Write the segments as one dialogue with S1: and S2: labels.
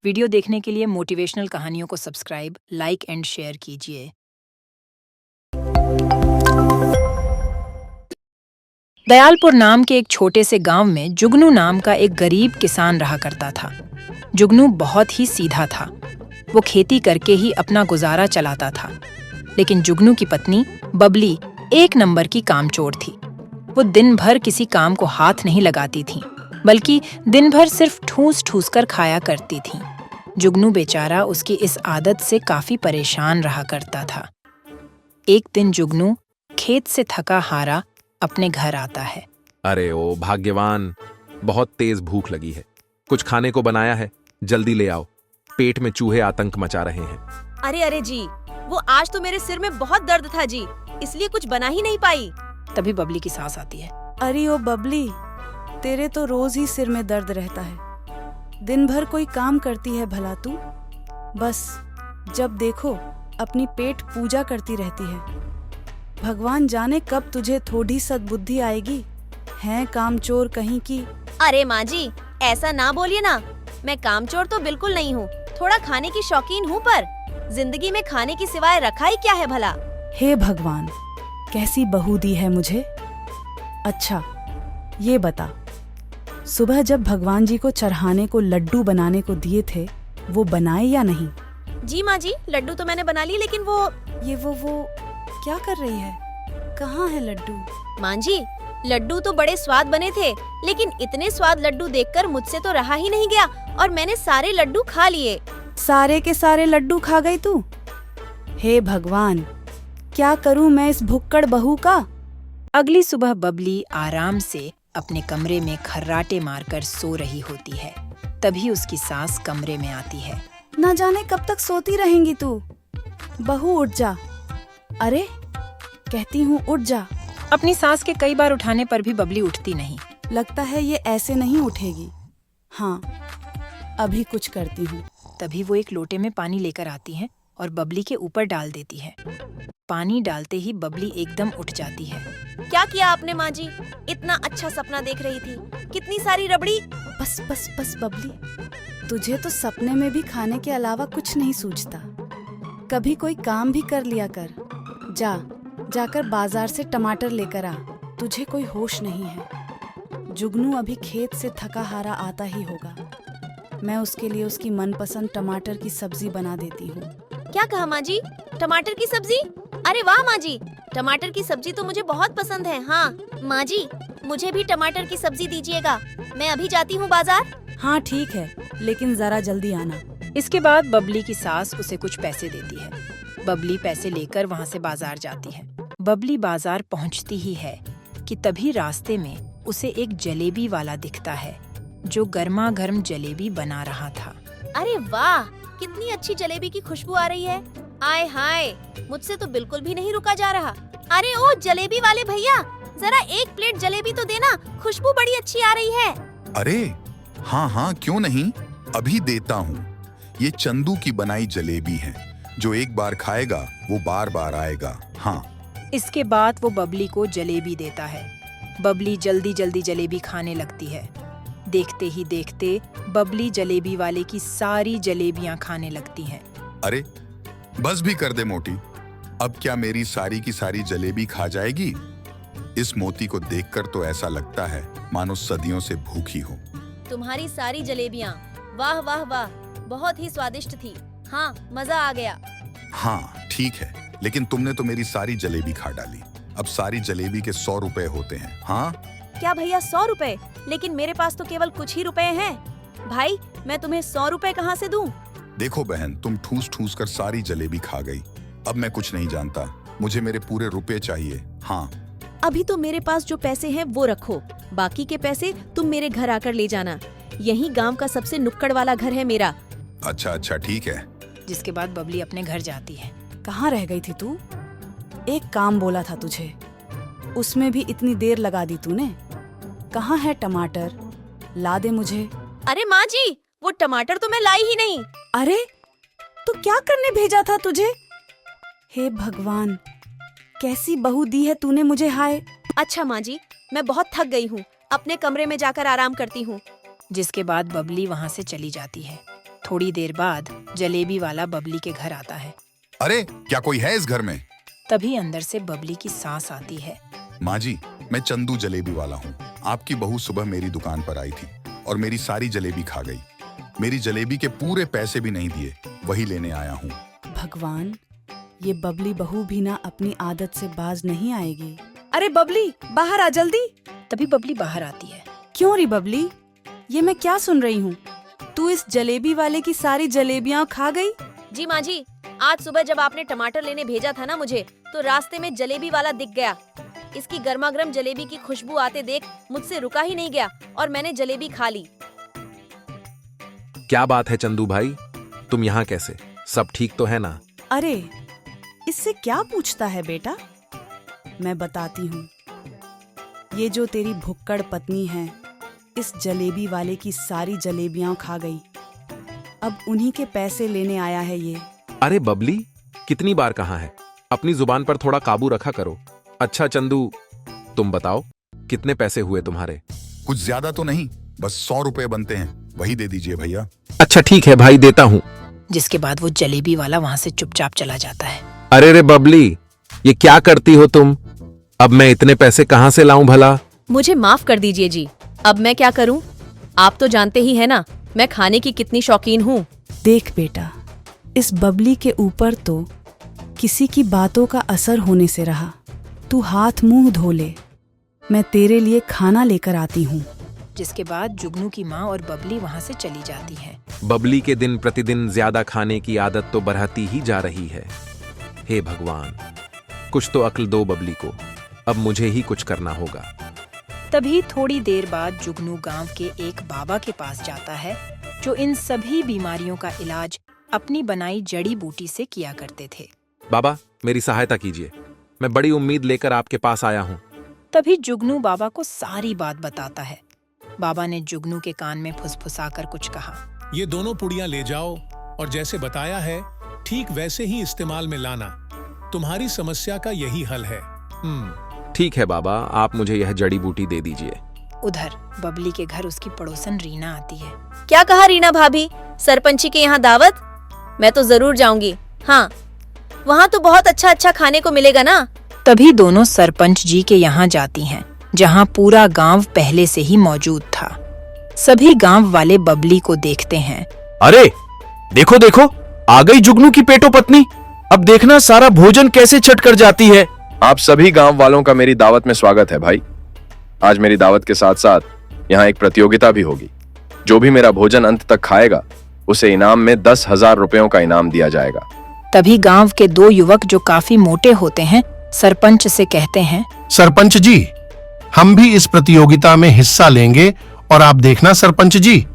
S1: Video देखने के लिए मोटिवेशनल कहानियों को सब्सक्राइब, लाइक एंड शेयर कीजिए। दयालपुर नाम के एक छोटे से गांव में जुगनू नाम का एक गरीब किसान रहा करता था। जुगनू बहुत ही सीधा था। वो खेती करके ही अपना गुजारा चलाता था। लेकिन जुगनू की पत्नी बबली एक नंबर की कामचोर थी। वो दिन भर किसी काम को हाथ नहीं लगाती थी, बल्कि दिन भर सिर्फ ठूस ठूस कर खाया करती थी। जुगनू बेचारा उसकी इस आदत से काफी परेशान रहा करता था। एक दिन जुगनू खेत से थका हारा अपने घर आता है।
S2: अरे ओ भाग्यवान, बहुत तेज भूख लगी है। कुछ खाने को बनाया है, जल्दी ले आओ। पेट में चूहे आतंक मचा रहे हैं।
S3: अरे जी, वो आज तो मेरे सिर में बहुत दर्द था जी, इसलिए कुछ बना ही नहीं पाई।
S1: तभी बबली की सास आती है।
S4: अरे ओ बबली, तेरे तो रोज ही सिर में दर्द रहता है। दिन भर कोई काम करती है भला तू? बस जब देखो अपनी पेट पूजा करती रहती है। भगवान जाने कब तुझे थोड़ी सद्बुद्धि आएगी। हैं कामचोर कहीं की।
S3: अरे माँ जी, ऐसा ना बोलिए ना। मैं कामचोर तो बिल्कुल नहीं हूँ, थोड़ा खाने की शौकीन हूँ, पर जिंदगी में खाने की सिवाय रखा ही क्या है भला।
S4: हे भगवान, कैसी बहू दी है मुझे। अच्छा ये बता, सुबह जब भगवान जी को चढ़ाने को लड्डू बनाने को दिए थे, वो बनाए या नहीं?
S3: जी माँ जी, लड्डू तो मैंने बना लिए, लेकिन वो
S4: क्या कर रही है? कहाँ है लड्डू?
S3: माँ जी, लड्डू तो बड़े स्वाद बने थे, लेकिन इतने स्वाद लड्डू देखकर मुझसे तो रहा ही नहीं गया और मैंने सारे लड्डू खा लिए।
S4: सारे के सारे लड्डू खा गई तू? हे भगवान, क्या करूं मैं इस भुक्कड़ बहू का।
S1: अगली सुबह बबली आराम से अपने कमरे में खर्राटे मारकर सो रही होती है। तभी उसकी सास कमरे में आती है।
S4: न जाने कब तक सोती रहेंगी तू। बहू उठ जा। अरे कहती हूँ उठ जा।
S1: अपनी सास के कई बार उठाने पर भी बबली उठती नहीं।
S4: लगता है ये ऐसे नहीं उठेगी। हाँ, अभी कुछ करती हूँ।
S1: तभी वो एक लोटे में पानी लेकर आती है और बबली के ऊपर डाल देती है। पानी डालते ही बबली एकदम उठ जाती है।
S3: क्या किया आपने माँ जी? इतना अच्छा सपना देख रही थी, कितनी सारी रबड़ी।
S4: बस बस बस बबली, तुझे तो सपने में भी खाने के अलावा कुछ नहीं सूझता। कभी कोई काम भी कर लिया कर। जाकर बाजार से टमाटर लेकर आ। तुझे कोई होश नहीं है। जुगनू अभी खेत से थका हारा आता ही होगा। मैं उसके लिए उसकी मनपसंद टमाटर की सब्जी बना देती हूँ।
S3: क्या कहा माँ जी? टमाटर की सब्जी? अरे वाह माँ जी, टमाटर की सब्जी तो मुझे बहुत पसंद है। हाँ माँ जी, मुझे भी टमाटर की सब्जी दीजिएगा। मैं अभी जाती हूँ बाजार।
S4: हाँ ठीक है, लेकिन जरा जल्दी आना।
S1: इसके बाद बबली की सास उसे कुछ पैसे देती है। बबली पैसे लेकर वहाँ से बाजार जाती है। बबली बाजार पहुँचती ही है कि तभी रास्ते में उसे एक जलेबी वाला दिखता है, जो गर्मा गर्म जलेबी बना रहा था।
S3: अरे वाह, कितनी अच्छी जलेबी की खुशबू आ रही है। आय हाय, मुझसे तो बिल्कुल भी नहीं रुका जा रहा। अरे ओ जलेबी वाले भैया, जरा एक प्लेट जलेबी तो देना, खुशबू बड़ी अच्छी आ रही है।
S5: अरे हाँ, क्यों नहीं, अभी देता हूँ। ये चंदू की बनाई जलेबी है, जो एक बार खाएगा वो बार बार आएगा। हाँ।
S1: इसके बाद वो बबली को जलेबी देता है। बबली जल्दी जल्दी जलेबी खाने लगती है। देखते ही देखते बबली जलेबी वाले की सारी जलेबियां खाने लगती हैं।
S5: अरे बस भी कर दे मोटी, अब क्या मेरी सारी की सारी जलेबी खा जाएगी? इस मोती को देखकर तो ऐसा लगता है मानो सदियों से भूखी हो।
S3: तुम्हारी सारी जलेबियाँ, वाह वाह वाह, बहुत ही स्वादिष्ट थी। हाँ, मजा आ गया।
S5: हाँ ठीक है, लेकिन तुमने तो मेरी सारी जलेबी खा डाली। अब सारी जलेबी के 100 रुपए होते हैं। हाँ
S3: क्या भैया 100 रुपए? लेकिन मेरे पास तो केवल कुछ ही रुपए हैं। भाई, मैं तुम्हें 100 रुपए कहाँ से दूं?
S5: देखो बहन, तुम ठूस ठूस कर सारी जलेबी खा गई। अब मैं कुछ नहीं जानता, मुझे मेरे पूरे रुपए चाहिए। हाँ।
S3: अभी तो मेरे पास जो पैसे हैं वो रखो, बाकी के पैसे तुम मेरे घर आकर ले जाना। यही गांव का सबसे नुक्कड़ वाला घर है मेरा।
S5: अच्छा ठीक है।
S1: जिसके बाद बबली अपने घर जाती है।
S4: कहाँ रह गई थी तू? एक काम बोला था तुझे, उसमें भी इतनी देर लगा दी तूने। कहाँ है टमाटर? ला दे मुझे।
S3: अरे माँ जी, वो टमाटर तो मैं लाई ही नहीं।
S4: अरे तो क्या करने भेजा था तुझे? हे भगवान, कैसी बहू दी है तूने मुझे। हाय।
S3: अच्छा माँ जी, मैं बहुत थक गई हूँ, अपने कमरे में जाकर आराम करती हूँ।
S1: जिसके बाद बबली वहाँ से चली जाती है। थोड़ी देर बाद जलेबी वाला बबली के घर आता है।
S5: अरे क्या कोई है इस घर में?
S1: तभी अंदर से बबली की सांस आती है।
S5: माँ जी, मैं चंदू जलेबी वाला हूँ। आपकी बहू सुबह मेरी दुकान पर आई थी और मेरी सारी जलेबी खा गई। मेरी जलेबी के पूरे पैसे भी नहीं दिए, वही लेने आया हूँ।
S4: भगवान, ये बबली बहू भी ना अपनी आदत से बाज नहीं आएगी। अरे बबली, बाहर आ जल्दी।
S1: तभी बबली बाहर आती है।
S4: क्यों री बबली, ये मैं क्या सुन रही हूँ? तू इस जलेबी वाले की सारी जलेबियाँ खा गई?
S3: जी माँ जी, आज सुबह जब आपने टमाटर लेने भेजा था ना मुझे, तो रास्ते में जलेबी वाला दिख गया। इसकी गर्मा गर्म जलेबी की खुशबू आते देख मुझसे रुका ही नहीं गया और मैंने जलेबी खा ली।
S2: क्या बात है चंदू भाई, तुम यहाँ कैसे? सब ठीक तो है ना?
S4: अरे इससे क्या पूछता है बेटा, मैं बताती हूँ। ये जो तेरी भुक्कड़ पत्नी है, इस जलेबी वाले की सारी जलेबियां खा गई। अब उन्हीं के पैसे लेने आया है ये।
S2: अरे बबली, कितनी बार कहा है, अपनी जुबान पर थोड़ा काबू रखा करो। अच्छा चंदू, तुम बताओ कितने पैसे हुए तुम्हारे?
S5: कुछ ज्यादा तो नहीं, बस 100 रुपए बनते हैं, वही दे दीजिए भैया।
S2: अच्छा ठीक है भाई, देता हूँ।
S1: जिसके बाद वो जलेबी वाला वहाँ से चुपचाप चला जाता है।
S2: अरे रे बबली, ये क्या करती हो तुम? अब मैं इतने पैसे कहाँ से लाऊं भला?
S3: मुझे माफ कर दीजिए जी, अब मैं क्या करूँ? आप तो जानते ही है ना मैं खाने की कितनी शौकीन हूँ।
S4: देख बेटा, इस बबली के ऊपर तो किसी की बातों का असर होने से रहा। तू हाथ मुंह धो ले, मैं तेरे लिए खाना लेकर आती हूँ।
S1: जिसके बाद जुगनू की माँ और बबली वहाँ से चली जाती है।
S2: बबली के दिन प्रतिदिन ज्यादा खाने की आदत तो बढ़ती ही जा रही है। हे भगवान, कुछ तो अक्ल दो बबली को, अब मुझे ही कुछ करना होगा।
S1: तभी थोड़ी देर बाद जुगनू गांव के एक बाबा के पास जाता है, जो इन सभी बीमारियों का इलाज अपनी बनाई जड़ी बूटी से किया करते थे।
S2: बाबा, मेरी सहायता कीजिए, मैं बड़ी उम्मीद लेकर आपके पास आया हूँ।
S1: तभी जुगनू बाबा को सारी बात बताता है। बाबा ने जुगनू के कान में फुसफुसाकर कुछ कहा।
S6: ये दोनों पुड़ियां ले जाओ और जैसे बताया है ठीक वैसे ही इस्तेमाल में लाना। तुम्हारी समस्या का यही हल है।
S2: ठीक है बाबा, आप मुझे यह जड़ी बूटी दे दीजिए।
S1: उधर बबली के घर उसकी पड़ोसन रीना आती है।
S3: क्या कहा रीना भाभी, सरपंची के यहाँ दावत? मैं तो जरूर जाऊंगी। हाँ, वहाँ तो बहुत अच्छा अच्छा खाने को मिलेगा ना।
S1: तभी दोनों सरपंच जी के यहाँ जाती हैं, जहाँ पूरा गांव पहले से ही मौजूद था। सभी गांव वाले बबली को देखते हैं।
S7: अरे देखो देखो, आ गई जुगनू की पेटो पत्नी। अब देखना सारा भोजन कैसे छट कर जाती है।
S8: आप सभी गांव वालों का मेरी दावत में स्वागत है भाई। आज मेरी दावत के साथ साथ यहाँ एक प्रतियोगिता भी होगी। जो भी मेरा भोजन अंत तक खाएगा उसे इनाम में 10,000 रुपयों का इनाम दिया जाएगा।
S1: तभी गांव के दो युवक जो काफी मोटे होते हैं सरपंच से कहते हैं,
S9: सरपंच जी, हम भी इस प्रतियोगिता में हिस्सा लेंगे और आप देखना सरपंच जी,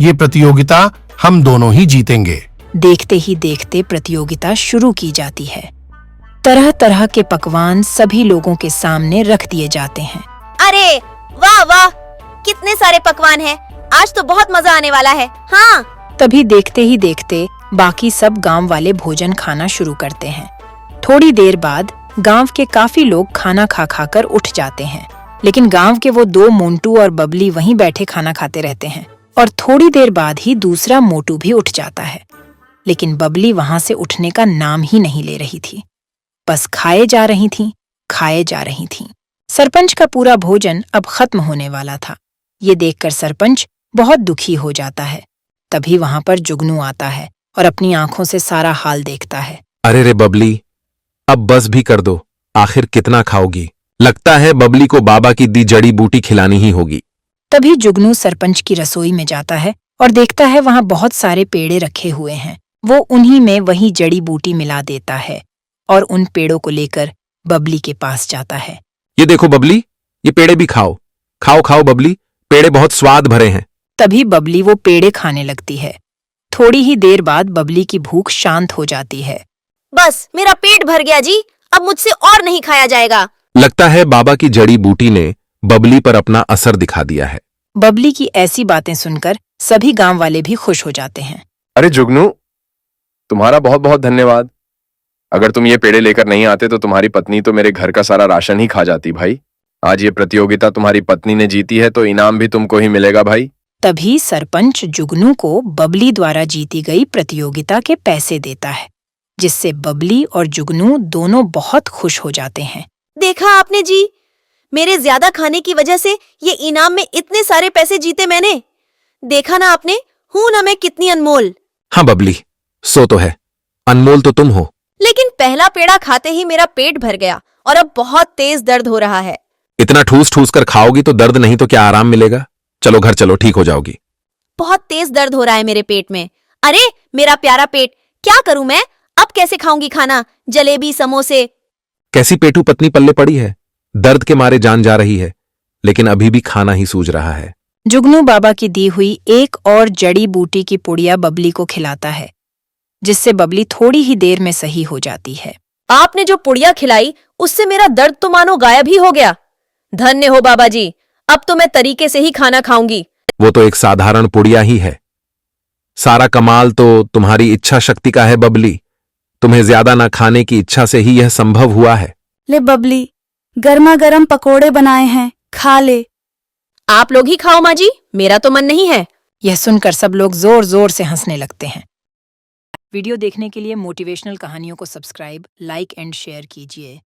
S9: ये प्रतियोगिता हम दोनों ही जीतेंगे।
S1: देखते ही देखते प्रतियोगिता शुरू की जाती है। तरह तरह के पकवान सभी लोगों के सामने रख दिए जाते हैं।
S3: अरे वाह वाह, कितने सारे पकवान हैं। आज तो बहुत मजा आने वाला है। हाँ।
S1: तभी देखते ही देखते बाकी सब गांव वाले भोजन खाना शुरू करते हैं। थोड़ी देर बाद गांव के काफी लोग खाना खा खाकर उठ जाते हैं, लेकिन गांव के वो दो मोंटू और बबली वहीं बैठे खाना खाते रहते हैं। और थोड़ी देर बाद ही दूसरा मोटू भी उठ जाता है, लेकिन बबली वहां से उठने का नाम ही नहीं ले रही थी। बस खाए जा रही थी, खाए जा रही थी। सरपंच का पूरा भोजन अब खत्म होने वाला था। ये देखकर सरपंच बहुत दुखी हो जाता है। तभी वहां पर जुगनू आता है और अपनी आंखों से सारा हाल देखता है।
S2: अरे रे बबली, अब बस भी कर दो, आखिर कितना खाओगी? लगता है बबली को बाबा की दी जड़ी बूटी खिलानी ही होगी।
S1: तभी जुगनू सरपंच की रसोई में जाता है और देखता है वहां बहुत सारे पेड़े रखे हुए हैं। वो उन्हीं में वही जड़ी बूटी मिला देता है और उन पेड़ों को लेकर बबली के पास जाता है।
S2: ये देखो बबली, ये पेड़े भी खाओ। खाओ खाओ बबली, पेड़े बहुत स्वाद भरे हैं।
S1: तभी बबली वो पेड़े खाने लगती है। थोड़ी ही देर बाद बबली की भूख शांत हो जाती है।
S3: बस मेरा पेट भर गया जी, अब मुझसे और नहीं खाया जाएगा।
S2: लगता है बाबा की जड़ी बूटी ने बबली पर अपना असर दिखा दिया है।
S1: बबली की ऐसी बातें सुनकर सभी गांव वाले भी खुश हो जाते हैं।
S8: अरे जुगनू, तुम्हारा बहुत बहुत धन्यवाद। अगर तुम ये पेड़े लेकर नहीं आते तो तुम्हारी पत्नी तो मेरे घर का सारा राशन ही खा जाती भाई। आज ये प्रतियोगिता तुम्हारी पत्नी ने जीती है तो इनाम भी तुमको ही मिलेगा भाई।
S1: तभी सरपंच जुगनू को बबली द्वारा जीती गई प्रतियोगिता के पैसे देता है, जिससे बबली और जुगनू दोनों बहुत खुश हो जाते हैं।
S3: देखा आपने जी, मेरे ज्यादा खाने की वजह से ये इनाम में इतने सारे पैसे जीते मैंने। देखा ना आपने, हूं ना मैं कितनी अनमोल।
S2: हाँ बबली, सो तो है, अनमोल तो तुम हो।
S3: लेकिन पहला पेड़ा खाते ही मेरा पेट भर गया और अब बहुत तेज दर्द हो रहा है।
S2: इतना ठूस ठूस कर खाओगी तो दर्द नहीं तो क्या आराम मिलेगा? चलो घर चलो, ठीक हो जाओगी।
S3: बहुत तेज दर्द हो रहा है मेरे पेट में। अरे मेरा प्यारा पेट, क्या करूं मैं? अब कैसे खाऊंगी खाना? जलेबी, समोसे।
S2: कैसी पेटू पत्नी पल्ले पड़ी है, दर्द के मारे जान जा रही है, लेकिन अभी भी खाना ही सूझ रहा है।
S1: जुगनू बाबा की दी हुई एक और जड़ी बूटी की पुड़िया बबली को खिलाता है, जिससे बबली थोड़ी ही देर में सही हो जाती है।
S3: आपने जो पुड़िया खिलाई उससे मेरा दर्द तो मानो गायब ही हो गया। धन्य हो बाबा जी, अब तो मैं तरीके से ही खाना खाऊंगी।
S2: वो तो एक साधारण पुड़िया ही है। सारा कमाल तो तुम्हारी इच्छा शक्ति का है बबली। तुम्हें ज्यादा ना खाने की इच्छा से ही यह संभव हुआ है।
S4: ले बबली, गर्मा गर्म पकोड़े बनाए हैं, खा ले।
S3: आप लोग ही खाओ माँ जी, मेरा तो मन नहीं है।
S1: यह सुनकर सब लोग जोर जोर से हंसने लगते हैं। वीडियो देखने के लिए मोटिवेशनल कहानियों को सब्सक्राइब, लाइक एंड शेयर कीजिए।